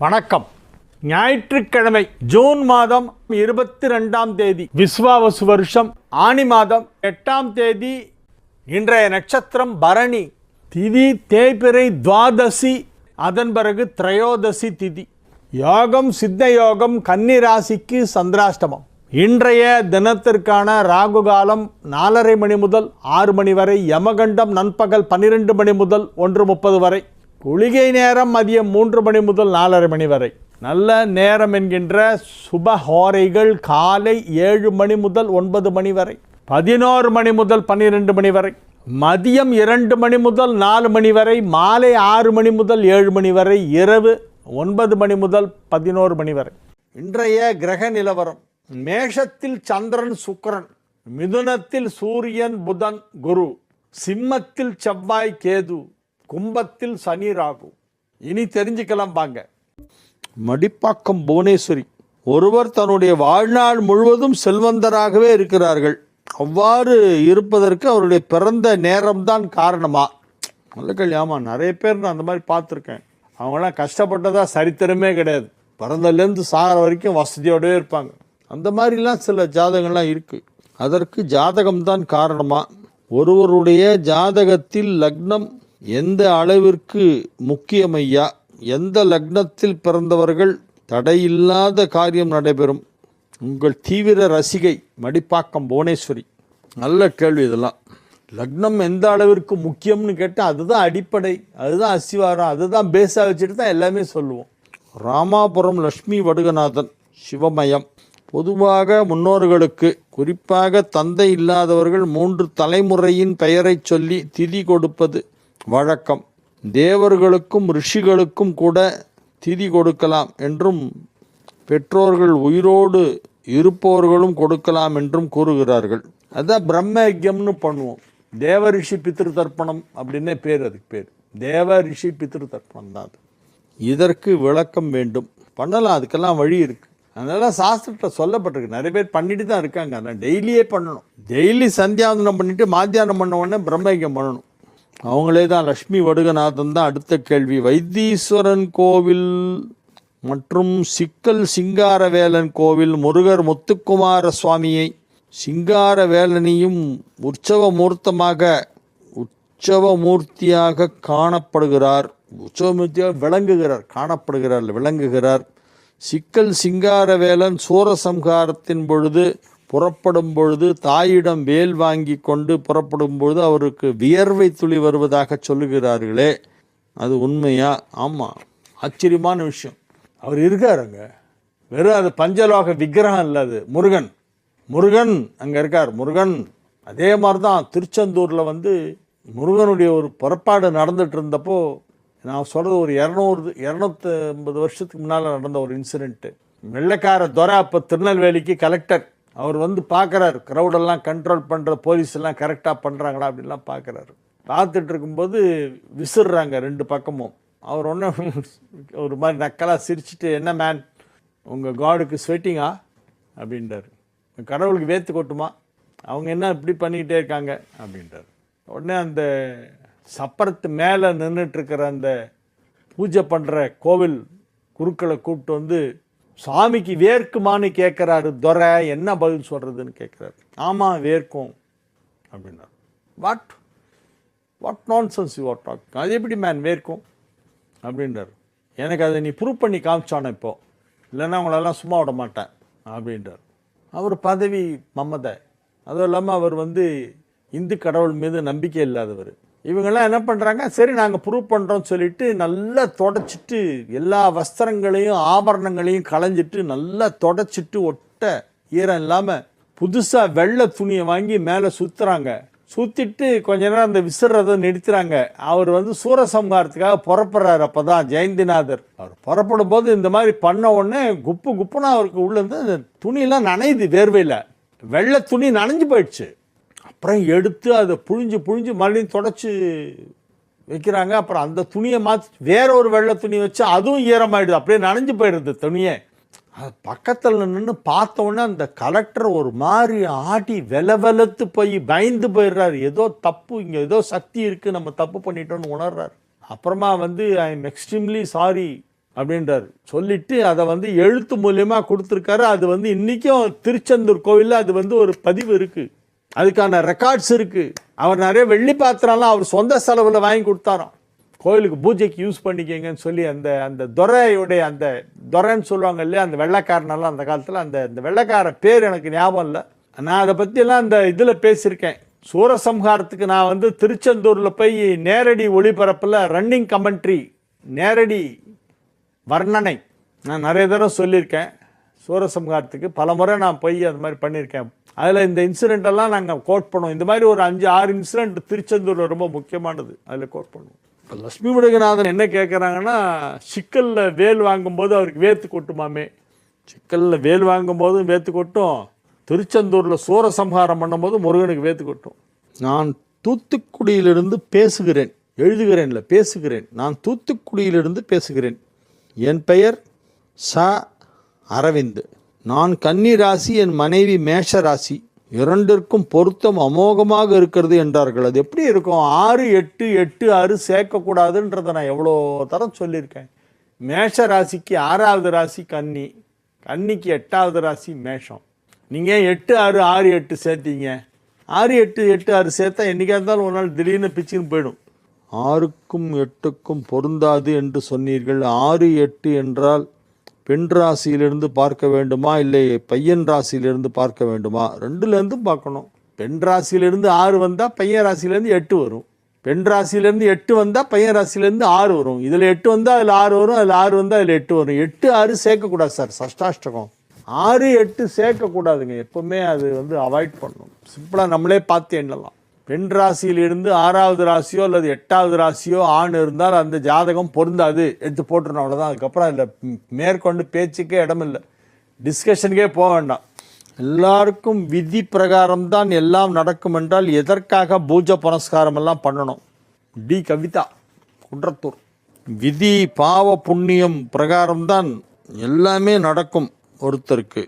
வணக்கம். ஞாயிற்றுக்கிழமை ஜூன் மாதம் 22ஆம் தேதி விஸ்வாவசு வருஷம் ஆனி மாதம் 8ஆம் தேதி. இன்றைய நட்சத்திரம் பரணி. திதி தேய்பிறை துவாதசி, அதன் பிறகு திரையோதசி திதி. யோகம் சித்த யோகம், கன்னி ராசிக்கு சந்திராஷ்டமம். இன்றைய தினத்திற்கான ராகு காலம் 4:30 மணி முதல் 6 மணி வரை. யமகண்டம் நண்பகல் 12 மணி முதல் 1:30 வரை. குளிகை நேரம் மதியம் 3 மணி முதல் 4:30 மணி வரை. நல்ல நேரம் என்கின்ற சுபஹோரைகள் காலை 7 மணி முதல் 9 மணி வரை, 11 மணி முதல் 12 மணி வரை, மதியம் 2 மணி முதல் 4 மணி வரை, மாலை 6 மணி முதல் 7 மணி வரை, இரவு 9 மணி முதல் 11 மணி வரை. இன்றைய கிரக நிலவரம்: மேஷத்தில் சந்திரன் சுக்கிரன், மிதுனத்தில் சூரியன் புதன் குரு, சிம்மத்தில் செவ்வாய் கேது, கும்பத்தில் சனி ராகு. இனி தெரிஞ்சுக்கலாம் பாங்க. மடிப்பாக்கம் புவனேஸ்வரி. ஒருவர் தன்னுடைய வாழ்நாள் முழுவதும் செல்வந்தராகவே இருக்கிறார்கள். அவ்வாறு இருப்பதற்கு அவருடைய பிறந்த நேரம்தான் காரணமா? நல்ல ஆமாம், நிறைய பேர் நான் அந்த மாதிரி பார்த்துருக்கேன். அவங்களாம் கஷ்டப்பட்டதா சரித்திரமே கிடையாது. பிறந்தலேருந்து சாகிற வரைக்கும் வசதியோடவே இருப்பாங்க. அந்த மாதிரிலாம் சில ஜாதகங்கள்லாம் இருக்குது. அதற்கு ஜாதகம்தான் காரணமா? ஒருவருடைய ஜாதகத்தில் லக்னம் எந்த அளவிற்கு முக்கியமையா? எந்த லக்னத்தில் பிறந்தவர்கள் தடையில்லாத காரியம் நடைபெறும்? உங்கள் தீவிர ரசிகை மடிப்பாக்கம் புவனேஸ்வரி. நல்ல கேள்வி இதெல்லாம். லக்னம் எந்த அளவிற்கு முக்கியம்னு கேட்டால் அதுதான் அடிப்படை, அதுதான் அஸ்திவாரம், அதுதான் பேஸாக வச்சுட்டு தான் எல்லாமே சொல்லுவோம். ராமாபுரம் லட்சுமி வடுகநாதன். சிவமயம். பொதுவாக முன்னோர்களுக்கு, குறிப்பாக தந்தை இல்லாதவர்கள் 3 தலைமுறையின் பெயரை சொல்லி திதி கொடுப்பது வழக்கம். தேவர்களுக்கும் ரிஷிகளுக்கும் கூட திதி கொடுக்கலாம் என்றும், பெற்றோர்கள் உயிரோடு இருப்பவர்களும் கொடுக்கலாம் என்றும் கூறுகிறார்கள். அதான் பிரம்ம யஜ்யம்னு பண்ணுவோம். தேவ ரிஷி பித்ரு தர்ப்பணம் அப்படின்னே பேர். அதுக்கு பேர் தேவ ரிஷி பித்ரு தர்ப்பணம் தான். அது இதற்கு விளக்கம் வேண்டும். பண்ணலாம், அதுக்கெல்லாம் வழி இருக்குது. அதனால சாஸ்திரத்தை சொல்லப்பட்டிருக்கு. நிறைய பேர் பண்ணிட்டு தான் இருக்காங்க. ஆனால் டெய்லியே பண்ணணும். டெய்லி சந்தியாவந்தனம் பண்ணிட்டு மாத்தியானம் பண்ண உடனே பிரம்மயஜ்யம் பண்ணணும். அவங்களே தான். லட்சுமி வடுகநாதன் தான் அடுத்த கேள்வி. வைத்தீஸ்வரன் கோவில் மற்றும் சிக்கல் சிங்காரவேலன் கோவில். முருகர் முத்துக்குமார சுவாமியை சிங்காரவேலனையும் உற்சவமூர்த்தியாக காணப்படுகிறார். உற்சவமூர்த்தியாக விளங்குகிறார். சிக்கல் சிங்காரவேலன் சூரசம்ஹாரத்தின் பொழுது புறப்படும் பொழுது தாயிடம் வேல் வாங்கி கொண்டு புறப்படும் பொழுது அவருக்கு வியர்வை துளி வருவதாக சொல்லுகிறார்களே, அது உண்மையா? ஆமாம், ஆச்சரியமான விஷயம். அவர் இருக்காருங்க. வெறும் அது பஞ்சலோக விக்கிரகம் இல்லை, அது முருகன் அங்கே இருக்கார். முருகன் அதே மாதிரி தான். திருச்செந்தூரில் முருகனுடைய ஒரு புறப்பாடு நடந்துட்டு இருந்தப்போ, நான் சொல்கிறது ஒரு 250 வருஷத்துக்கு முன்னால் நடந்த ஒரு இன்சிடெண்ட்டு. வெள்ளைக்கார துரை அப்போ திருநெல்வேலிக்கு கலெக்டர். அவர் பார்க்குறாரு, க்ரௌடெல்லாம் கண்ட்ரோல் பண்ணுற போலீஸ் எல்லாம் கரெக்டாக பண்ணுறாங்களா அப்படின்லாம் பார்க்குறாரு. பார்த்துட்டு இருக்கும்போது விசிறுறாங்க 2 பக்கமும். அவர் ஒரு மாதிரி நக்கலாக சிரிச்சுட்டு, என்ன மேன், உங்கள் காடுக்கு ஸ்வெட்டிங்கா அப்படின்றார். கடவுளுக்கு வேத்து கொட்டுமா? அவங்க என்ன இப்படி பண்ணிக்கிட்டே இருக்காங்க அப்படின்றார். உடனே அந்த சப்பரத்து மேலே நின்றுட்டுருக்கிற அந்த பூஜை பண்ணுற கோவில் குருக்களை கூப்பிட்டு சாமிக்கு வேர்க்குமான்னு கேட்குறாரு துரை. என்ன பதில் சொல்கிறதுன்னு கேட்குறாரு. ஆமாம் வேர்க்கும் அப்படின்னாரு. What nonsense you are talking? அது எப்படி மேன் வேர்க்கும் அப்படின்றார். எனக்கு அதை நீ ப்ரூவ் பண்ணி காமிச்சானே இப்போ, இல்லைன்னா அவங்களெல்லாம் சும்மா விட மாட்டேன் அப்படின்றார். அவர் பதவி மமதை. அதுவும் இல்லாமல் அவர் இந்து கடவுள் மீது நம்பிக்கை இல்லாதவர். இவங்கெல்லாம் என்ன பண்ணுறாங்க, சரி நாங்கள் ப்ரூவ் பண்ணுறோன்னு சொல்லிட்டு நல்லா தொடச்சிட்டு எல்லா வஸ்திரங்களையும் ஆபரணங்களையும் களைஞ்சிட்டு நல்லா தொடச்சிட்டு ஒட்ட ஈரம் இல்லாமல் புதுசாக வெள்ளை துணியை வாங்கி மேலே சுற்றுறாங்க. சுற்றிட்டு கொஞ்ச நேரம் அந்த விசிறதை நிறுத்துறாங்க. அவர் சூரசம்ஹாரத்துக்காக புறப்படுறாரு. அப்போ தான் ஜெயந்திநாதர் அவர் புறப்படும் போது இந்த மாதிரி பண்ண உடனே குப்புனா அவருக்கு உள்ளேருந்து அந்த துணியெல்லாம் நனையுது. வேர்வையில் வெள்ளை துணி நனைஞ்சு போயிடுச்சு. அப்புறம் எடுத்து அதை புழிஞ்சு மறுபடியும் தொடச்சி வைக்கிறாங்க. அப்புறம் அந்த துணியை மாற்றி வேற ஒரு வெள்ளை துணி வச்சு அதுவும் ஈரமாயிடுது. அப்படியே நனைஞ்சு போயிடுது துணியை. அது பக்கத்தில் நின்று பார்த்த உடனே அந்த கலெக்டர் ஒரு மாதிரி ஆட்டி வெலத்து போய் பயந்து போயிடுறாரு. ஏதோ தப்பு, இங்கே ஏதோ சக்தி இருக்குது, நம்ம தப்பு பண்ணிட்டோன்னு உணர்றாரு. அப்புறமா ஐ எம் எக்ஸ்ட்ரீம்லி சாரி அப்படின்றாரு. சொல்லிட்டு அதை வந்து எழுத்து மூலியமாக கொடுத்துருக்காரு. அது வந்து இன்றைக்கும் திருச்செந்தூர் கோவிலில் அது வந்து ஒரு பதிவு இருக்குது, அதுக்கான ரெக்கார்ட்ஸ் இருக்குது. அவர் நிறைய வெள்ளி பாத்திரம்லாம் அவர் சொந்த செலவில் வாங்கி கொடுத்தாராம். கோயிலுக்கு பூஜைக்கு யூஸ் பண்ணிக்கங்கன்னு சொல்லி அந்த அந்த துரையுடைய அந்த துரைன்னு சொல்லுவாங்க இல்லையா, அந்த வெள்ளைக்காரனெல்லாம் அந்த காலத்தில் அந்த வெள்ளைக்கார பேர் எனக்கு ஞாபகம் இல்லை. நான் அதை பற்றியெல்லாம் அந்த இதில் பேசியிருக்கேன். சூரசம்ஹாரத்துக்கு நான் வந்து திருச்செந்தூரில் போய் நேரடி ஒளிபரப்பில் ரன்னிங் கமெண்ட்ரி, நேரடி வர்ணனை நான் நிறைய தடவை சொல்லியிருக்கேன். சூரசம்ஹாரத்துக்கு பல முறை நான் போய் அது மாதிரி பண்ணியிருக்கேன். அதில் இந்த இன்சிடெண்ட்டெல்லாம் நாங்கள் கோட் பண்ணுவோம். இந்த மாதிரி ஒரு 5-6 இன்சிடெண்ட் திருச்செந்தூரில் ரொம்ப முக்கியமானது, அதில் கோட் பண்ணுவோம். இப்போ லட்சுமி முருகநாதன் என்ன கேட்குறாங்கன்னா, சிக்கலில் வேல் வாங்கும்போது அவருக்கு வேத்து கொட்டுமாமே. சிக்கலில் வேல் வாங்கும்போதும் வேத்து கொட்டும், திருச்செந்தூரில் சூரசம்ஹாரம் பண்ணும்போது முருகனுக்கு வேத்து கொட்டும். நான் தூத்துக்குடியிலிருந்து பேசுகிறேன், எழுதுகிறேன் இல்லை பேசுகிறேன். நான் தூத்துக்குடியிலிருந்து பேசுகிறேன். என் பெயர் ச அரவிந்த். நான் கன்னி ராசி, என் மனைவி மேஷ ராசி. இரண்டிற்கும் பொருத்தம் அமோகமாக இருக்கிறது என்றார்கள். அது எப்படி இருக்கும்? 6, 8, 8, 6 சேர்க்கக்கூடாதுன்றதை நான் எவ்வளோ தரம் சொல்லியிருக்கேன். மேஷ ராசிக்கு 6வது ராசி கன்னி, கன்னிக்கு 8வது ராசி மேஷம். நீங்கள் 8, 6, 6, 8 சேர்த்தீங்க. 6, 8, 8, 6 சேர்த்தா என்றைக்காக இருந்தாலும் ஒரு நாள் திடீர்னு பிச்சுன்னு போயிடும். 6க்கும் 8க்கும் பொருந்தாது என்று சொன்னீர்கள். 6, 8 என்றால் பெண் ராசியிலிருந்து பார்க்க வேண்டுமா, இல்லை பையன் ராசியிலிருந்து பார்க்க வேண்டுமா? ரெண்டுலேருந்தும் பார்க்கணும். பெண் ராசியிலிருந்து 6 வந்தால் பையன் ராசியிலேருந்து 8 வரும். பெண் ராசியிலேருந்து 8 வந்தால் பையன் ராசியிலேருந்து 6 வரும். இதில் 8 வந்தால் அதில் 6 வரும், அதில் 6 வந்தால் அதில் 8 வரும். 8, 6 சேர்க்கக்கூடாது சார், சஷ்டாஷ்டகம். 6, 8 சேர்க்கக்கூடாதுங்க. எப்போவுமே அது வந்து அவாய்ட் பண்ணணும். சிம்பிளாக நம்மளே பார்த்து எண்ணலாம். பெண் ராசியிலிருந்து 6வது ராசியோ அல்லது 8வது ராசியோ ஆண் இருந்தால் அந்த ஜாதகம் பொருந்தாது, எடுத்து போட்டுருணும், அவ்வளோதான். அதுக்கப்புறம் அதில் மேற்கொண்டு பேச்சுக்கே இடமில்லை, டிஸ்கஷனுக்கே போக வேண்டாம். எல்லாருக்கும் விதி பிரகாரம்தான் எல்லாம் நடக்கும் என்றால் எதற்காக பூஜை புனஸ்காரம் எல்லாம் பண்ணணும்? டி கவிதா, குன்றத்தூர். விதி பாவ புண்ணியம் பிரகாரம்தான் எல்லாமே நடக்கும் ஒருத்தருக்கு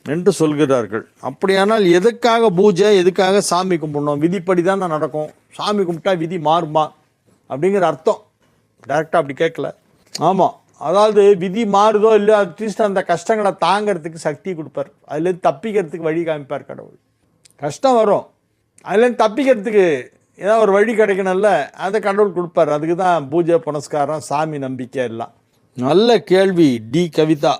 என்று சொல்கிறார்கள். அப்படியானால் எதுக்காக பூஜை, எதுக்காக சாமி கும்பிடணும்? விதிப்படி தான் நடக்கும். சாமி கும்பிட்டா விதி மாறுமா அப்படிங்கிற அர்த்தம் டைரெக்டாக அப்படி கேட்கல. ஆமாம், அதாவது விதி மாறுதோ இல்லையோ அட்லீஸ்ட் அந்த கஷ்டங்களை தாங்கிறதுக்கு சக்தி கொடுப்பார். அதுலேருந்து தப்பிக்கிறதுக்கு வழி காமிப்பார் கடவுள். கஷ்டம் வரும், அதுலேருந்து தப்பிக்கிறதுக்கு ஏதாவது ஒரு வழி கிடைக்கணும்ல, அதை கடவுள் கொடுப்பார். அதுக்கு தான் பூஜை புனஸ்காரம், சாமி நம்பிக்கை எல்லாம். நல்ல கேள்வி டி கவிதா,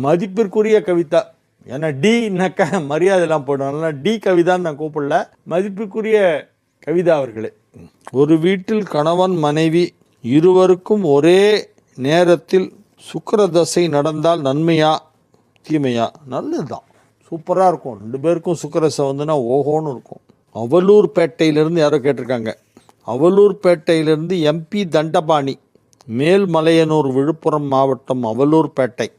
மதிப்பிற்குரிய கவிதா. ஏன்னா டின்னாக்கா மரியாதையெல்லாம் போடணும். டி கவிதான்னு நான் கூப்பிடல, மதிப்புக்குரிய கவிதா அவர்களே. ஒரு வீட்டில் கணவன் மனைவி இருவருக்கும் ஒரே நேரத்தில் சுக்கிர தசை நடந்தால் நன்மையா தீமையா? நல்லதுதான், சூப்பராக இருக்கும். 2 பேருக்கும் சுக்கிரதசை வந்துன்னா ஓஹோன்னு இருக்கும். அவலூர்பேட்டையிலேருந்து யாரோ கேட்டிருக்காங்க. அவலூர்பேட்டையிலேருந்து எம்பி தண்டபாணி, மேல்மலையனூர், விழுப்புரம் மாவட்டம், அவலூர்பேட்டை.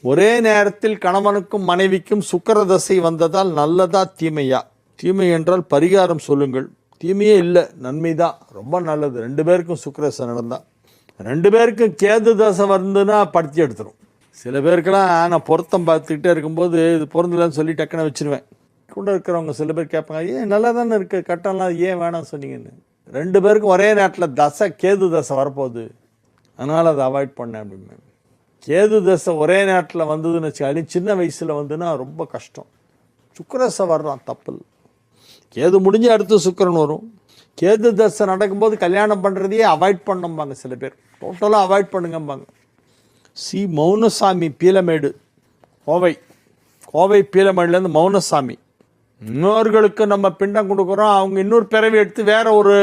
ஒரே நேரத்தில் கணவனுக்கும் மனைவிக்கும் சுக்கிரதசை வந்ததால் நல்லதா தீமையா? தீமை என்றால் பரிகாரம் சொல்லுங்கள். தீமையே இல்லை, நன்மை தான், ரொம்ப நல்லது. 2 பேருக்கும் சுக்கிரதசை நடந்தால். 2 பேருக்கும் கேது தசை வந்துன்னா படுத்தி எடுத்துரும். சில பேருக்கெல்லாம் நான் பொருத்தம் பார்த்துக்கிட்டே இருக்கும்போது இது பொருந்தலன்னு சொல்லி டக்குன்னு வச்சுருவேன். கூட இருக்கிறவங்க சில பேர் கேட்பாங்க, ஏன் நல்லா தானே இருக்குது கட்டம்லாம், ஏன் வேணாம் சொன்னீங்கன்னு. 2 பேருக்கும் ஒரே நேரத்தில் தசை, கேது தசை வரப்போகுது, அதனால் அதை அவாய்ட் பண்ணேன் அப்படின்னு. கேது தசை ஒரே நேரத்தில் வந்ததுன்னு வச்சுக்காலும் சின்ன வயசில் வந்துன்னா ரொம்ப கஷ்டம். சுக்கிரதசை வரலாம், தப்பு. கேது முடிஞ்சு அடுத்து சுக்கிரன் வரும். கேது தசை நடக்கும்போது கல்யாணம் பண்ணுறதையே அவாய்ட் பண்ணும்பாங்க சில பேர், டோட்டலாக அவாய்ட் பண்ணுங்கம்பாங்க. சி மௌனசாமி, பீலமேடு, கோவை பீலமேடுலேருந்து மௌனசாமி. இன்னொருகளுக்கு நம்ம பிண்டம் கொடுக்குறோம், அவங்க இன்னொரு பிறவி எடுத்து வேற ஒரு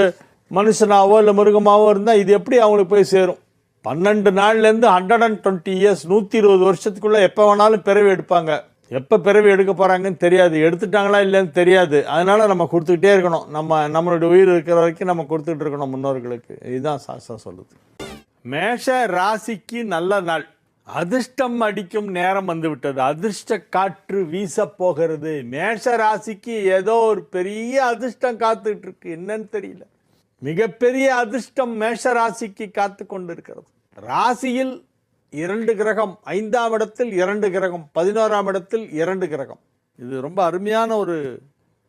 மனுஷனாவோ இல்லை மிருகமாவோ இருந்தால் இது எப்படி அவங்களுக்கு போய் சேரும்? 12 நாள்லேருந்து 120 இயர்ஸ், 120 வருஷத்துக்குள்ளே எப்போ வேணாலும் பிறவி எடுப்பாங்க. எப்போ பிறவி எடுக்க போகிறாங்கன்னு தெரியாது, எடுத்துட்டாங்களா இல்லைன்னு தெரியாது. அதனால் நம்ம கொடுத்துக்கிட்டே இருக்கணும். நம்மளுடைய உயிர் இருக்கிற வரைக்கும் நம்ம கொடுத்துக்கிட்டு இருக்கணும் முன்னோர்களுக்கு. இதுதான் சாஸ்திரம் சொல்லுது. மேஷ ராசிக்கு நல்ல நாள், அதிர்ஷ்டம் அடிக்கும் நேரம் வந்து விட்டது. அதிர்ஷ்ட காற்று வீச போகிறது. மேஷ ராசிக்கு ஏதோ ஒரு பெரிய அதிர்ஷ்டம் காத்துக்கிட்டு இருக்கு, என்னன்னு தெரியல. மிகப்பெரிய அதிர்ஷ்டம் மேஷ ராசிக்கு காத்து கொண்டிருக்கிறது. ராசியில் 2 கிரகம், 5ஆம் இடத்தில் 2 கிரகம், 11ஆம் இடத்தில் 2 கிரகம். இது ரொம்ப அருமையான ஒரு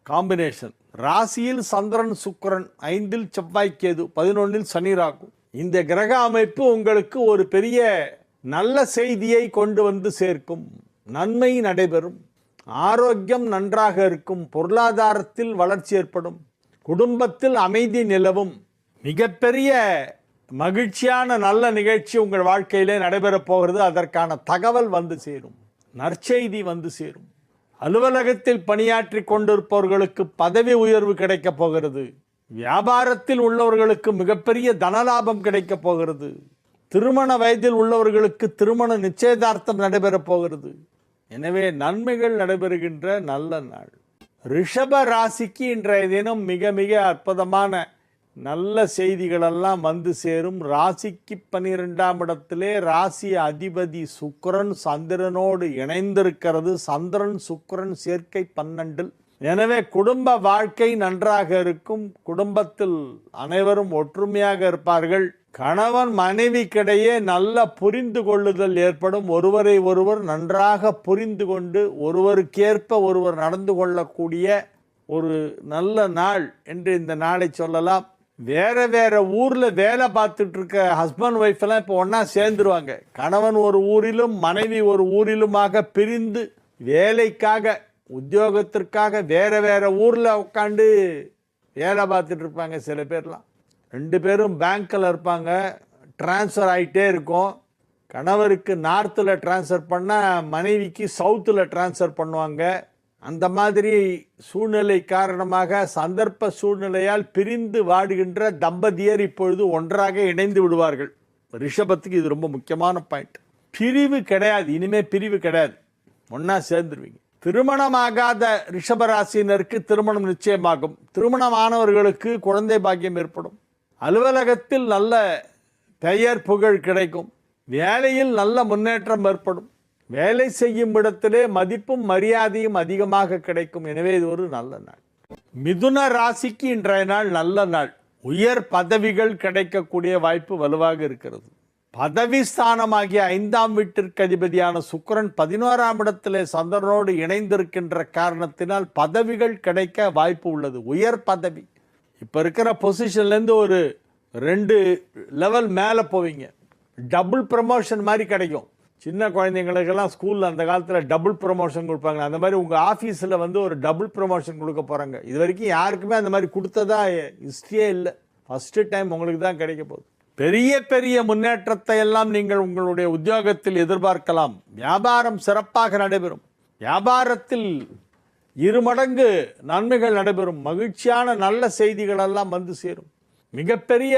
காம்பினேஷன். ராசியில் சந்திரன் சுக்கிரன், 5இல் செவ்வாய் கேது, 11இல் சனி ராகு. இந்த கிரக அமைப்பு உங்களுக்கு ஒரு பெரிய நல்ல செய்தியை கொண்டு வந்து சேர்க்கும், நன்மை நடைபெறும், ஆரோக்கியம் நன்றாக இருக்கும், பொருளாதாரத்தில் வளர்ச்சி ஏற்படும், குடும்பத்தில் அமைதி நிலவும், மிகப்பெரிய மகிழ்ச்சியான நல்ல நிகழ்ச்சி உங்கள் வாழ்க்கையிலே நடைபெறப் போகிறது. அதற்கான தகவல் வந்து சேரும், நற்செய்தி வந்து சேரும். அலுவலகத்தில் பணியாற்றி கொண்டிருப்பவர்களுக்கு பதவி உயர்வு கிடைக்கப் போகிறது. வியாபாரத்தில் உள்ளவர்களுக்கு மிகப்பெரிய தனலாபம் கிடைக்கப் போகிறது. திருமண வயதில் உள்ளவர்களுக்கு திருமண நிச்சயதார்த்தம் நடைபெறப் போகிறது. எனவே நன்மைகள் நடைபெறுகின்ற நல்ல நாள். ரிஷப ராசிக்கு இன்றைய தினம் மிக மிக அற்புதமான நல்ல செய்திகளெல்லாம் வந்து சேரும். ராசிக்கு 12ஆம் இடத்திலே ராசி அதிபதி சுக்கிரன் சந்திரனோடு இணைந்திருக்கிறது. சந்திரன் சுக்கிரன் சேர்க்கை 12. எனவே குடும்ப வாழ்க்கை நன்றாக இருக்கும். குடும்பத்தில் அனைவரும் ஒற்றுமையாக இருப்பார்கள். கணவன் மனைவிக்கிடையே நல்ல புரிந்து கொள்ளுதல் ஏற்படும். ஒருவரை ஒருவர் நன்றாக புரிந்து கொண்டு ஒருவருக்கேற்ப ஒருவர் நடந்து கொள்ளக்கூடிய ஒரு நல்ல நாள் என்று இந்த நாளை சொல்லலாம். வேற ஊரில் வேலை பார்த்துட்டு இருக்க ஹஸ்பண்ட் ஒய்ஃப் எல்லாம் இப்போ ஒன்றா சேர்ந்துருவாங்க. கணவன் ஒரு ஊரிலும் மனைவி ஒரு ஊரிலுமாக பிரிந்து வேலைக்காக உத்தியோகத்திற்காக வேற ஊரில் உட்காந்து வேலை பார்த்துட்டு இருப்பாங்க. சில பேர்லாம் 2 பேரும் பேங்க்கில் இருப்பாங்க. டிரான்ஸ்ஃபர் ஆகிட்டே இருக்கும். கணவருக்கு நார்த்தில் டிரான்ஸ்ஃபர் பண்ணால் மனைவிக்கு சவுத்தில் டிரான்ஸ்ஃபர் பண்ணுவாங்க. அந்த மாதிரி சூழ்நிலை காரணமாக சந்தர்ப்ப சூழ்நிலையால் பிரிந்து வாடுகின்ற தம்பதியர் இப்பொழுது ஒன்றாக இணைந்து விடுவார்கள். ரிஷபத்துக்கு இது ரொம்ப முக்கியமான பாயிண்ட். பிரிவு கிடையாது, இனிமேல் பிரிவு கிடையாது, ஒன்றா சேர்ந்துருவீங்க. திருமணமாகாத ரிஷபராசினருக்கு திருமணம் நிச்சயமாகும். திருமணமானவர்களுக்கு குழந்தை பாக்கியம் ஏற்படும். அலுவலகத்தில் நல்ல பெயர் புகழ் கிடைக்கும். வேலையில் நல்ல முன்னேற்றம் ஏற்படும். வேலை செய்யும் இடத்திலே மதிப்பும் மரியாதையும் அதிகமாக கிடைக்கும். எனவே இது ஒரு நல்ல நாள். மிதுன ராசிக்கு இன்றைய நாள் நல்ல நாள். உயர் பதவிகள் கிடைக்கக்கூடிய வாய்ப்பு வலுவாக இருக்கிறது. பதவி ஸ்தானமாகிய 5ஆம் வீட்டிற்கு அதிபதியான சுக்கிரன் 11ஆம் இடத்திலே சந்திரனோடு இணைந்திருக்கின்ற காரணத்தினால் பதவிகள் கிடைக்க வாய்ப்பு உள்ளது. உயர் பதவி, இப்போ இருக்கிற பொசிஷன்லேருந்து ஒரு 2 லெவல் மேலே போவீங்க. டபுள் ப்ரமோஷன் மாதிரி கிடைக்கும். சின்ன குழந்தைங்களுக்கெல்லாம் ஸ்கூலில் அந்த காலத்தில் டபுள் ப்ரமோஷன் கொடுப்பாங்க. அந்த மாதிரி உங்கள் ஆஃபீஸில் வந்து ஒரு டபுள் ப்ரமோஷன் கொடுக்க போகிறாங்க. இது வரைக்கும் யாருக்குமே அந்த மாதிரி கொடுத்ததா ஹிஸ்ட்ரியே இல்லை. ஃபஸ்ட்டு டைம் உங்களுக்கு தான் கிடைக்க போகுது. பெரிய பெரிய முன்னேற்றத்தை எல்லாம் நீங்கள் உங்களுடைய உத்தியோகத்தில் எதிர்பார்க்கலாம். வியாபாரம் சிறப்பாக நடைபெறும். வியாபாரத்தில் 2 மடங்கு நன்மைகள் நடைபெறும். மகிழ்ச்சியான நல்ல செய்திகள் எல்லாம் வந்து சேரும். மிகப்பெரிய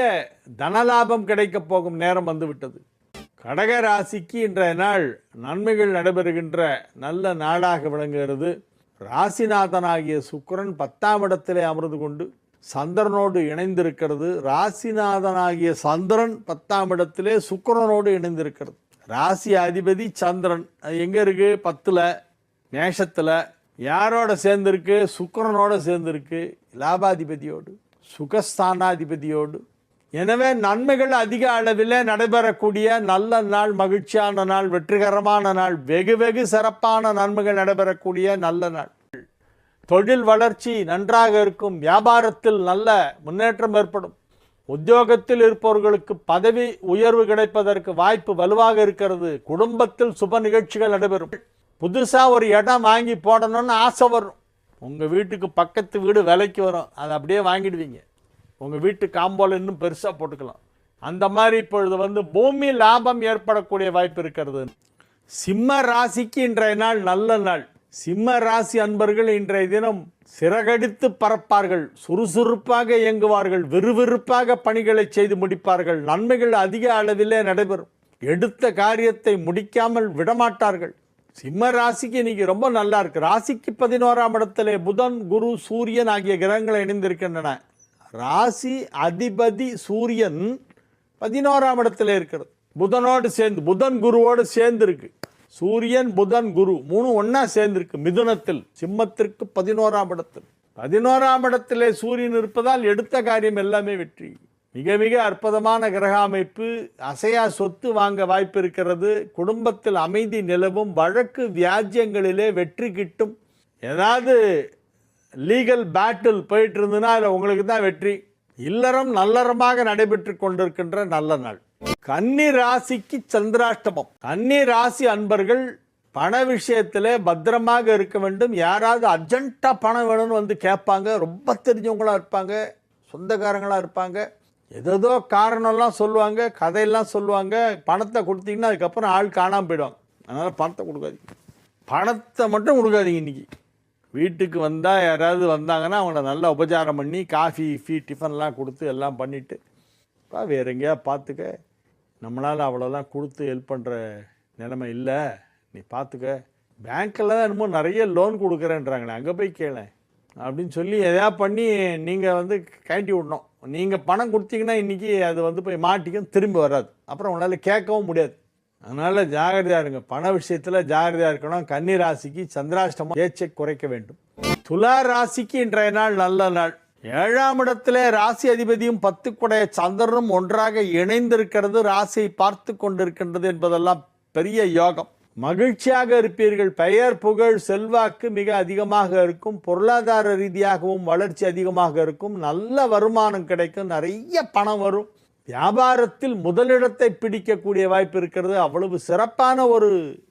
தனலாபம் கிடைக்கப் போகும் நேரம் வந்துவிட்டது. கடக ராசிக்கு இன்றைய நாள் நன்மைகள் நடைபெறுகின்ற நல்ல நாளாக விளங்குகிறது. ராசிநாதனாகிய சுக்கிரன் 10ஆம் இடத்திலே அமர்ந்து கொண்டு சந்திரனோடு இணைந்திருக்கிறது. ராசிநாதனாகிய சந்திரன் 10ஆம் இடத்திலே சுக்கிரனோடு இணைந்திருக்கிறது. ராசி அதிபதி சந்திரன் எங்கே இருக்கு? 10ல் மேஷத்தில். யாரோட சேர்ந்திருக்கு? சுக்கிரனோட சேர்ந்திருக்கு, லாபாதிபதியோடு, சுகஸ்தானாதிபதியோடு. எனவே நன்மைகள் அதிக அளவில் நடைபெறக்கூடிய நல்ல நாள், மகிழ்ச்சியான நாள், வெற்றிகரமான நாள், வெகு சிறப்பான நன்மைகள் நடைபெறக்கூடிய நல்ல நாள். தொழில் வளர்ச்சி நன்றாக இருக்கும். வியாபாரத்தில் நல்ல முன்னேற்றம் ஏற்படும். உத்தியோகத்தில் இருப்பவர்களுக்கு பதவி உயர்வு கிடைப்பதற்கு வாய்ப்பு வலுவாக இருக்கிறது. குடும்பத்தில் சுப நிகழ்ச்சிகள் நடைபெறும். புதுசாக ஒரு இடம் வாங்கி போடணும்னு ஆசை வரும். உங்கள் வீட்டுக்கு பக்கத்து வீடு விலைக்கு வரும், அதை அப்படியே வாங்கிடுவீங்க. உங்கள் வீட்டு காம்போல இன்னும் பெருசாக போட்டுக்கலாம். அந்த மாதிரி இப்பொழுது வந்து பூமி லாபம் ஏற்படக்கூடிய வாய்ப்பு இருக்கிறது. சிம்ம ராசிக்கு இன்றைய நாள் நல்ல நாள். சிம்ம ராசி அன்பர்கள் இன்றைய தினம் சிறகடித்து பறப்பார்கள். சுறுசுறுப்பாக இயங்குவார்கள். விறுவிறுப்பாக பணிகளை செய்து முடிப்பார்கள். நன்மைகள் அதிக அளவிலே நடைபெறும். எடுத்த காரியத்தை முடிக்காமல் விடமாட்டார்கள். சிம்ம ராசிக்கு இன்னைக்கு ரொம்ப நல்லா இருக்கு. ராசிக்கு 11ஆம் இடத்திலே புதன், குரு, சூரியன் ஆகிய கிரகங்கள் இணைந்திருக்கின்றன. ராசி அதிபதி சூரியன் 11ஆம் இடத்துல இருக்கிறது. புதனோடு சேர்ந்து, புதன் குருவோடு சேர்ந்து இருக்கு. சூரியன் புதன் குரு 3 ஒன்னா சேர்ந்திருக்கு மிதுனத்தில். சிம்மத்திற்கு 11ஆம் இடத்தில். 11ஆம் இடத்திலே சூரியன் இருப்பதால் எடுத்த காரியம் எல்லாமே வெற்றி. மிக அற்புதமான கிரக அமைப்பு. அசையா சொத்து வாங்க வாய்ப்பு இருக்கிறது. குடும்பத்தில் அமைதி நிலவும். வழக்கு வியாஜ்யங்களிலே வெற்றி கிட்டும். ஏதாவது லீகல் பேட்டில் போயிட்டு இருந்ததுன்னா அதில் உங்களுக்கு தான் வெற்றி. இல்லறம் நல்லறமாக நடைபெற்று கொண்டிருக்கின்ற நல்ல நாள். கன்னி ராசிக்கு சந்திராஷ்டமம். கன்னி ராசி அன்பர்கள் பண விஷயத்தில் பத்திரமாக இருக்க வேண்டும். யாராவது அர்ஜென்ட்டாக பணம் வேணும்னு வந்து கேட்பாங்க. ரொம்ப தெரிஞ்சவங்களாக இருப்பாங்க, சொந்தக்காரங்களாக இருப்பாங்க. ஏதோ காரணம்லாம் சொல்லுவாங்க, கதையெல்லாம் சொல்லுவாங்க. பணத்தை கொடுத்தீங்கன்னா அதுக்கப்புறம் ஆள் காணாமல் போயிடுவாங்க. அதனால் பணத்தை கொடுக்காதீங்க. பணத்தை மட்டும் கொடுக்காதீங்க. இன்றைக்கி வீட்டுக்கு வந்தால் யாராவது வந்தாங்கன்னா அவங்கள நல்லா உபச்சாரம் பண்ணி காஃபி டிஃபன்லாம் கொடுத்து எல்லாம் பண்ணிவிட்டு வேறு எங்கேயா பார்த்துக்க, நம்மளால் அவ்வளோலாம் கொடுத்து ஹெல்ப் பண்ணுற நிலைமை இல்லை, நீ பார்த்துக்க, பேங்க்கில் தான் என்னமோ நிறைய லோன் கொடுக்குறேன்றாங்களே, அங்கே போய் கேளேன் அப்படின்னு சொல்லி எதையா பண்ணி நீங்கள் வந்து கட்டி விடணும். நீங்கள் பணம் கொடுத்தீங்கன்னா இன்றைக்கி அது வந்து போய் மாட்டிக்கும், திரும்பி வராது. அப்புறம் உங்களால் கேட்கவும் முடியாது. அதனால் ஜாகிரதையாக இருங்க. பண விஷயத்தில் ஜாகிரதையாக இருக்கணும். கன்னி ராசிக்கு சந்திராஷ்டமம் பேச்சை குறைக்க வேண்டும். துலா ராசிக்கு இன்றைய நாள் நல்ல நாள். 7ஆம் இடத்திலே ராசி அதிபதியும் 10 சந்திரனும் ஒன்றாக இணைந்திருக்கிறது. ராசியை பார்த்து கொண்டிருக்கின்றது என்பதெல்லாம் பெரிய யோகம். மகிழ்ச்சியாக இருப்பீர்கள். பெயர் புகழ் செல்வாக்கு மிக அதிகமாக இருக்கும். பொருளாதார ரீதியாகவும் வளர்ச்சி அதிகமாக இருக்கும். நல்ல வருமானம் கிடைக்கும். நிறைய பணம் வரும். வியாபாரத்தில் முதலிடத்தை பிடிக்கக்கூடிய வாய்ப்பு இருக்கிறது. அவ்வளவு சிறப்பான ஒரு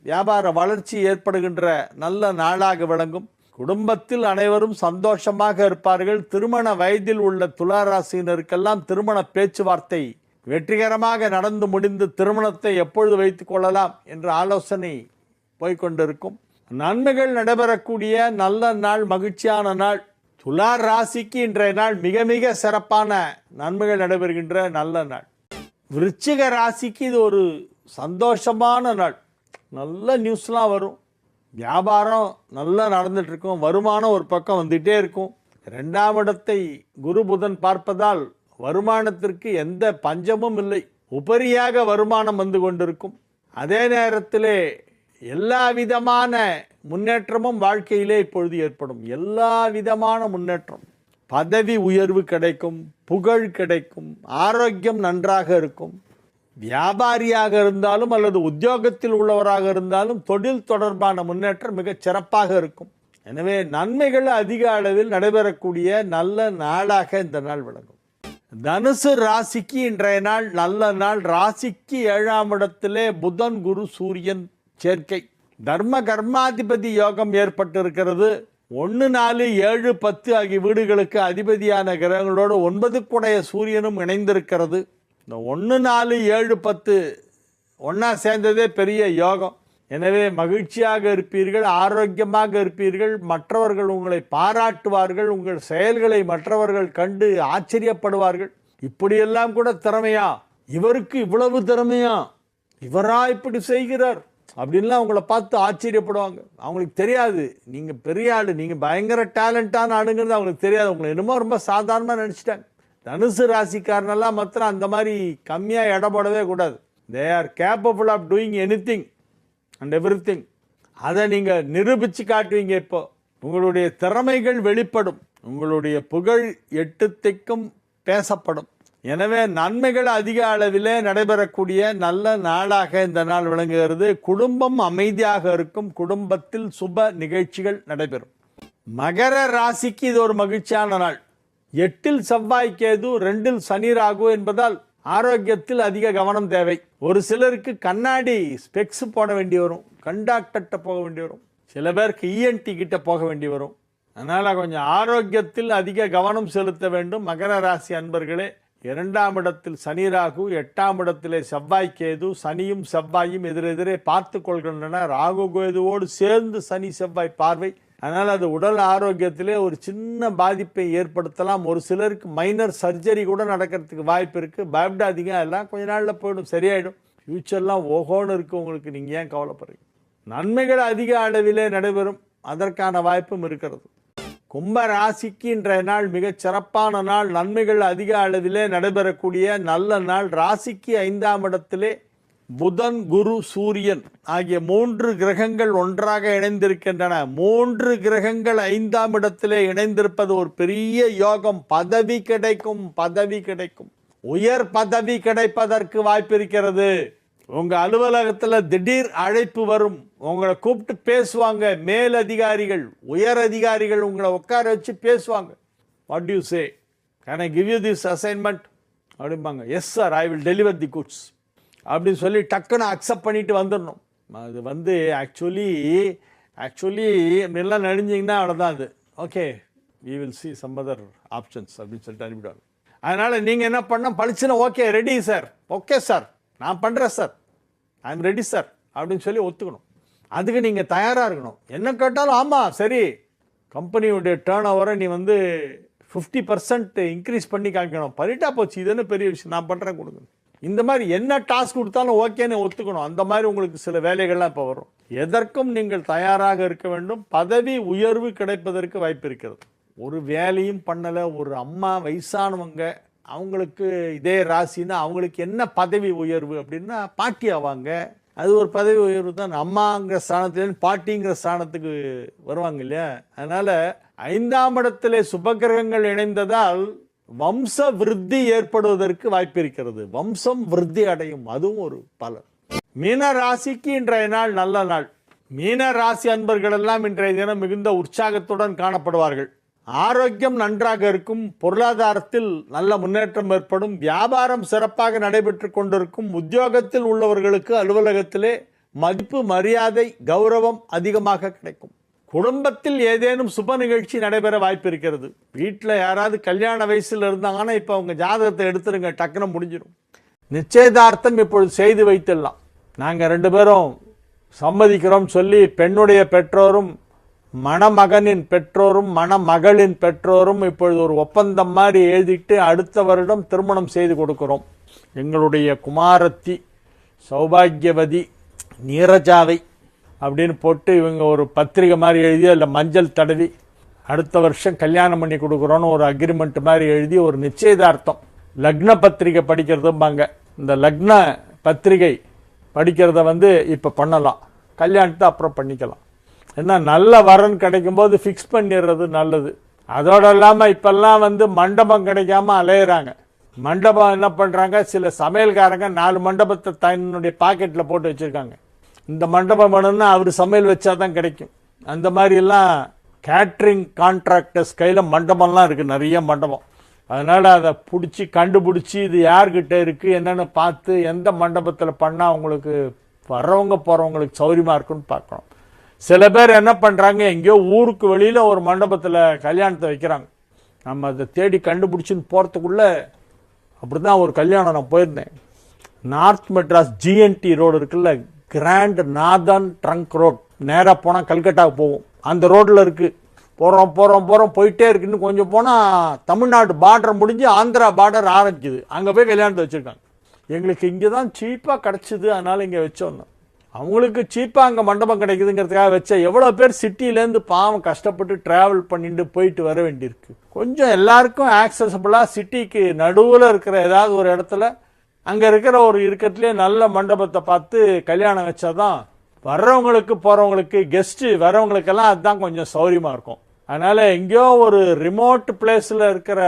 வியாபார வளர்ச்சி ஏற்படுகின்ற நல்ல நாளாக விளங்கும். குடும்பத்தில் அனைவரும் சந்தோஷமாக இருப்பார்கள். திருமண வயதில் உள்ள துளாராசினருக்கெல்லாம் திருமண பேச்சுவார்த்தை வெற்றிகரமாக நடந்து முடிந்து திருமணத்தை எப்பொழுது வைத்துக் கொள்ளலாம் என்ற ஆலோசனை போய்கொண்டிருக்கும். நன்மைகள் நடைபெறக்கூடிய நல்ல நாள், மகிழ்ச்சியான நாள். துலார் ராசிக்கு இன்றைய நாள் மிக மிக சிறப்பான நன்மைகள் நடைபெறுகின்ற நல்ல நாள். விருச்சிக ராசிக்கு இது ஒரு சந்தோஷமான நாள். நல்ல நியூஸ்லாம் வரும். வியாபாரம் நல்லா நடந்துட்டு இருக்கும். வருமானம் ஒரு பக்கம் வந்துகிட்டே இருக்கும். 2ஆம் இடத்தை குரு புதன் பார்ப்பதால் வருமானத்திற்கு எந்த பஞ்சமும் இல்லை. உபரியாக வருமானம் வந்து கொண்டிருக்கும். அதே நேரத்திலே எல்லா விதமான முன்னேற்றமும் வாழ்க்கையிலே இப்பொழுது ஏற்படும். எல்லா விதமான முன்னேற்றம், பதவி உயர்வு கிடைக்கும், புகழ் கிடைக்கும், ஆரோக்கியம் நன்றாக இருக்கும். வியாபாரியாக இருந்தாலும் அல்லது உத்தியோகத்தில் உள்ளவராக இருந்தாலும் தொழில் தொடர்பான முன்னேற்றம் மிகச் சிறப்பாக இருக்கும். எனவே நன்மைகள் அதிக அளவில் நடைபெறக்கூடிய நல்ல நாளாக இந்த நாள் விளங்கும். தனுசு ராசிக்கு இன்றைய நாள் நல்ல நாள். ராசிக்கு 7ஆம் இடத்திலே புதன் குரு சூரியன் சேர்க்கை. தர்ம கர்மாதிபதி யோகம் ஏற்பட்டிருக்கிறது. 1, 4, 7, 10 ஆகிய வீடுகளுக்கு அதிபதியான கிரகங்களோடு 9 சூரியனும் இணைந்திருக்கிறது. இந்த 1, 4, 7, 10 ஒன்றா சேர்ந்ததே பெரிய யோகம். எனவே மகிழ்ச்சியாக இருப்பீர்கள், ஆரோக்கியமாக இருப்பீர்கள். மற்றவர்கள் உங்களை பாராட்டுவார்கள். உங்கள் செயல்களை மற்றவர்கள் கண்டு ஆச்சரியப்படுவார்கள். இப்படியெல்லாம் கூட திறமையா, இவருக்கு இவ்வளவு திறமையா, இவரா இப்படி செய்கிறார் அப்படின்லாம் அவங்கள பார்த்து ஆச்சரியப்படுவாங்க. அவங்களுக்கு தெரியாது நீங்கள் பெரிய ஆள், நீங்கள் பயங்கர டேலண்டான ஆளுங்கிறது அவங்களுக்கு தெரியாது. அவங்களை என்னமோ ரொம்ப சாதாரணமாக நினச்சிட்டாங்க. தனுசு ராசிக்காரனெல்லாம் மாத்திரம் அந்த மாதிரி கம்மியாக இடம் போடவே கூடாது. They are capable of doing anything and everything. அதை நீங்கள் நிரூபித்து காட்டுவீங்க. இப்போ உங்களுடைய திறமைகள் வெளிப்படும். உங்களுடைய புகழ் 8 திக்கும் பேசப்படும். எனவே நன்மைகள் அதிக அளவிலே நடைபெறக்கூடிய நல்ல நாளாக இந்த நாள் விளங்குகிறது. குடும்பம் அமைதியாக இருக்கும். குடும்பத்தில் சுப நிகழ்ச்சிகள் நடைபெறும். மகர ராசிக்கு இது ஒரு மகிழ்ச்சியான நாள். 8 செவ்வாய் கேது, 2 சனி ராகு என்பதால் ஆரோக்கியத்தில் அதிக கவனம் தேவை. ஒரு சிலருக்கு கண்ணாடி ஸ்பெக்ஸ் போட வேண்டி வரும், கண்டாக்டர்கிட்ட போக வேண்டி வரும், சில பேருக்கு இஎன்டி கிட்ட போக வேண்டி வரும். அதனால் கொஞ்சம் ஆரோக்கியத்தில் அதிக கவனம் செலுத்த வேண்டும். மகர ராசி அன்பர்களே, 2ஆம் இடத்தில் சனி ராகு, 8ஆம் இடத்திலே செவ்வாய் கேது. சனியும் செவ்வாயும் எதிரெதிரே பார்த்து கொள்கின்றன. ராகு கேதுவோடு சேர்ந்து சனி செவ்வாய் பார்வை. அதனால் அது உடல் ஆரோக்கியத்திலே ஒரு சின்ன பாதிப்பை ஏற்படுத்தலாம். ஒரு சிலருக்கு மைனர் சர்ஜரி கூட நடக்கிறதுக்கு வாய்ப்பு இருக்குது. பயப்படாதீங்க, எல்லாம் கொஞ்ச நாளில் போயிடும், சரியாயிடும். ஃப்யூச்சர்லாம் ஓஹோன்னு இருக்குது உங்களுக்கு. நீங்கள் ஏன் கவலைப்படுறீங்க? நன்மைகள் அதிக அளவிலே நடைபெறும். அதற்கான வாய்ப்பும் இருக்கிறது. கும்ப ராசிக்கு இன்றைய நாள் மிகச் சிறப்பான நாள். நன்மைகள் அதிக அளவிலே நடைபெறக்கூடிய நல்ல நாள். ராசிக்கு 5ஆம் இடத்திலே புதன் குரு சூரியன் ஆகிய 3 கிரகங்கள் ஒன்றாக இணைந்திருக்கின்றன. 3 கிரகங்கள் 5ஆம் இடத்திலே இணைந்திருப்பது ஒரு பெரிய யோகம். பதவி கிடைக்கும், பதவி கிடைக்கும். உயர் பதவி கிடைப்பதற்கு வாய்ப்பு இருக்கிறது. உங்க அலுவலகத்தில் திடீர் அழைப்பு வரும். உங்களை கூப்பிட்டு பேசுவாங்க. மேல் அதிகாரிகள், உயர் அதிகாரிகள் உங்களை உட்கார வச்சு பேசுவாங்க. What do you say? Can I give you this assignment அப்படிம்பாங்க. Yes sir, I will deliver the goods அப்படின்னு சொல்லி டக்குன்னு அக்செப்ட் பண்ணிட்டு வந்துடணும். அது வந்து ஆக்சுவலி எல்லாம் நடிஞ்சிங்கன்னா அவ்வளோதான். அது okay, we will see some other options அப்படின்னு சொல்லிட்டு அனுப்பிடுவாங்க. அதனால் நீங்கள் என்ன பண்ணால் பழிச்சுன்னா okay ready sir, okay sir, நான் பண்ணுறேன் sir, I am ready sir அப்படின்னு சொல்லி ஒத்துக்கணும். அதுக்கு நீங்கள் தயாராக இருக்கணும். என்ன கேட்டாலும் ஆமாம் சரி, கம்பெனியுடைய டேர்ன் ஓவரை நீ வந்து 50% இன்க்ரீஸ் பண்ணி காமிக்கணும். பண்ணிட்டா போச்சு, இது என்ன பெரிய விஷயம், நான் பண்ணுறேன் கொடுங்க. இந்த மாதிரி என்ன டாஸ்க் கொடுத்தாலும் ஓகேன்னு ஒத்துக்கணும். அந்த மாதிரி உங்களுக்கு சில வேலைகள்லாம் இப்போ வரும். எதற்கும் நீங்கள் தயாராக இருக்க வேண்டும். பதவி உயர்வு கிடைப்பதற்கு வாய்ப்பு இருக்கிறது. ஒரு வேலையும் பண்ணலை, ஒரு அம்மா வயசானவங்க, அவங்களுக்கு இதே ராசின்னா அவங்களுக்கு என்ன பதவி உயர்வு அப்படின்னா பாட்டி ஆவாங்க. அது ஒரு பதவி உயர்வு தான். அம்மாங்கிற ஸ்தானத்துலேருந்து பாட்டிங்கிற ஸ்தானத்துக்கு வருவாங்க இல்லையா. அதனால் 5ஆம் இடத்திலே சுபகிரகங்கள் இணைந்ததால் வம்ச விருத்தி ஏற்படுவதற்கு வாய்ப்பு இருக்கிறது. வம்சம் விருத்தி அடையும், அதுவும் ஒரு பலன். மீன ராசிக்கு இன்றைய நாள் நல்ல நாள். மீன ராசி அன்பர்கள் எல்லாம் இன்றைய தினம் மிகுந்த உற்சாகத்துடன் காணப்படுவார்கள். ஆரோக்கியம் நன்றாக இருக்கும். பொருளாதாரத்தில் நல்ல முன்னேற்றம் ஏற்படும். வியாபாரம் சிறப்பாக நடைபெற்று கொண்டிருக்கும். உத்தியோகத்தில் உள்ளவர்களுக்கு அலுவலகத்திலே மதிப்பு, மரியாதை, கௌரவம் அதிகமாக கிடைக்கும். குடும்பத்தில் ஏதேனும் சுப நிகழ்ச்சி நடைபெற வாய்ப்பு இருக்கிறது. வீட்டில் யாராவது கல்யாண வயசில் இருந்தாங்கன்னா இப்போ அவங்க ஜாதகத்தை எடுத்துருங்க, டக்குன்னு முடிஞ்சிடும். நிச்சயதார்த்தம் இப்பொழுது செய்து வைத்துடலாம். நாங்கள் 2 பேரும் சம்மதிக்கிறோம் சொல்லி பெண்ணுடைய பெற்றோரும் மணமகனின் பெற்றோரும் மணமகளின் பெற்றோரும் இப்பொழுது ஒரு ஒப்பந்தம் மாதிரி எழுதிட்டு அடுத்த வருடம் திருமணம் செய்து கொடுக்கிறோம். எங்களுடைய குமாரத்தி சௌபாகியவதி நீரஜாவை அப்படின்னு போட்டு இவங்க ஒரு பத்திரிகை மாதிரி எழுதி அதில் மஞ்சள் தடவி அடுத்த வருஷம் கல்யாணம் பண்ணி கொடுக்குறோன்னு ஒரு அக்ரிமெண்ட் மாதிரி எழுதி ஒரு நிச்சயதார்த்தம். லக்ன பத்திரிகை படிக்கிறதும்பாங்க. இந்த லக்ன பத்திரிகை படிக்கிறத வந்து இப்போ பண்ணலாம், கல்யாணத்தை அப்புறம் பண்ணிக்கலாம். ஏன்னா நல்ல வரன் கிடைக்கும் போது ஃபிக்ஸ் பண்ணிடுறது நல்லது. அதோட இல்லாமல் இப்பெல்லாம் வந்து மண்டபம் கிடைக்காம அலையிறாங்க. மண்டபம் என்ன பண்ணுறாங்க, சில சமையல்காரங்க 4 மண்டபத்தை தன்னுடைய பாக்கெட்டில் போட்டு வச்சுருக்காங்க. இந்த மண்டபம் வேணும்னா அவர் சமையல் வச்சா தான் கிடைக்கும். அந்த மாதிரிலாம் கேட்ரிங் கான்ட்ராக்டர்ஸ் கையில் மண்டபம்லாம் இருக்குது, நிறைய மண்டபம். அதனால் அதை கண்டுபிடிச்சி இது யார்கிட்ட இருக்குது என்னென்னு பார்த்து எந்த மண்டபத்தில் பண்ணால் அவங்களுக்கு வர்றவங்க போகிறவங்களுக்கு சௌரியமாக இருக்குன்னு பார்க்கணும். சில பேர் என்ன பண்ணுறாங்க, எங்கேயோ ஊருக்கு வெளியில் ஒரு மண்டபத்தில் கல்யாணத்தை வைக்கிறாங்க. நம்ம அதை தேடி கண்டுபிடிச்சின்னு போகிறதுக்குள்ளே அப்படி தான் ஒரு கல்யாணம் நான் போயிருந்தேன். நார்த் மெட்ராஸ் ஜிஎன்டி ரோடு இருக்குல்ல, கிராண்ட் நார்தர்ன் ட்ரங்க் ரோட், நேராக போனால் கல்கட்டாவுக்கு போவோம். அந்த ரோட்டில் இருக்குது. போகிறோம் போயிட்டே இருக்குன்னு கொஞ்சம் போனால் தமிழ்நாடு பார்டர் முடிஞ்சு ஆந்திரா பார்டர் ஆரம்பிக்குது. அங்கே போய் கல்யாணத்தை வச்சுருக்காங்க. எங்களுக்கு இங்கே தான் சீப்பாக கிடச்சிது, அதனால் இங்கே வச்சோன்னு. அவங்களுக்கு சீப்பாக அங்கே மண்டபம் கிடைக்குதுங்கிறதுக்காக வச்சா எவ்வளோ பேர் சிட்டிலேருந்து பாவம் கஷ்டப்பட்டு ட்ராவல் பண்ணிட்டு போயிட்டு வர வேண்டியிருக்கு. கொஞ்சம் எல்லாருக்கும் ஆக்சசபிளாக சிட்டிக்கு நடுவில் இருக்கிற ஏதாவது ஒரு இடத்துல அங்கே இருக்கிற ஒரு இருக்கிறதுலே நல்ல மண்டபத்தை பார்த்து கல்யாணம் வச்சாதான் வர்றவங்களுக்கு போகிறவங்களுக்கு கெஸ்ட்டு வர்றவங்களுக்கெல்லாம் அதுதான் கொஞ்சம் சௌரியமாக இருக்கும். அதனால் எங்கேயோ ஒரு ரிமோட் பிளேஸில் இருக்கிற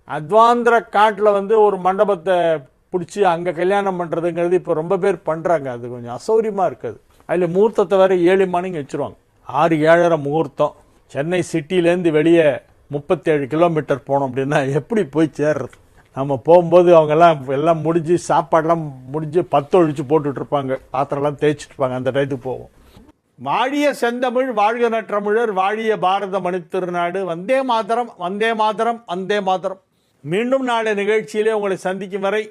அத்வாந்திர காட்டில் வந்து ஒரு மண்டபத்தை பிடிச்சி அங்கே கல்யாணம் பண்ணுறதுங்கிறது இப்போ ரொம்ப பேர் பண்ணுறாங்க. அது கொஞ்சம் அசௌரியமாக இருக்குது. அதில் முகூர்த்தத்தை வேறு 7 மணிக்கு வச்சுருவாங்க. 6-7:30 முகூர்த்தம். சென்னை சிட்டிலேருந்து வெளியே 37 கிலோமீட்டர் போனோம் அப்படின்னா எப்படி போய் சேர்றது? நம்ம போகும்போது அவங்கெல்லாம் எல்லாம் முடிஞ்சு சாப்பாடெல்லாம் முடிஞ்சு 10 ஒழிச்சு போட்டுட்ருப்பாங்க, பாத்திரம்லாம் தேய்ச்சிட்ருப்பாங்க. அந்த டயத்துக்கு போவோம். வாழிய செந்தமிழ் வாழ்க நற்றமிழர், வாழிய பாரத மணித்திருநாடு. வந்தே மாதரம், வந்தே மாதரம், வந்தே மாதரம். மீண்டும் நாளை நிகழ்ச்சியிலே உங்களை சந்திக்கும் வரை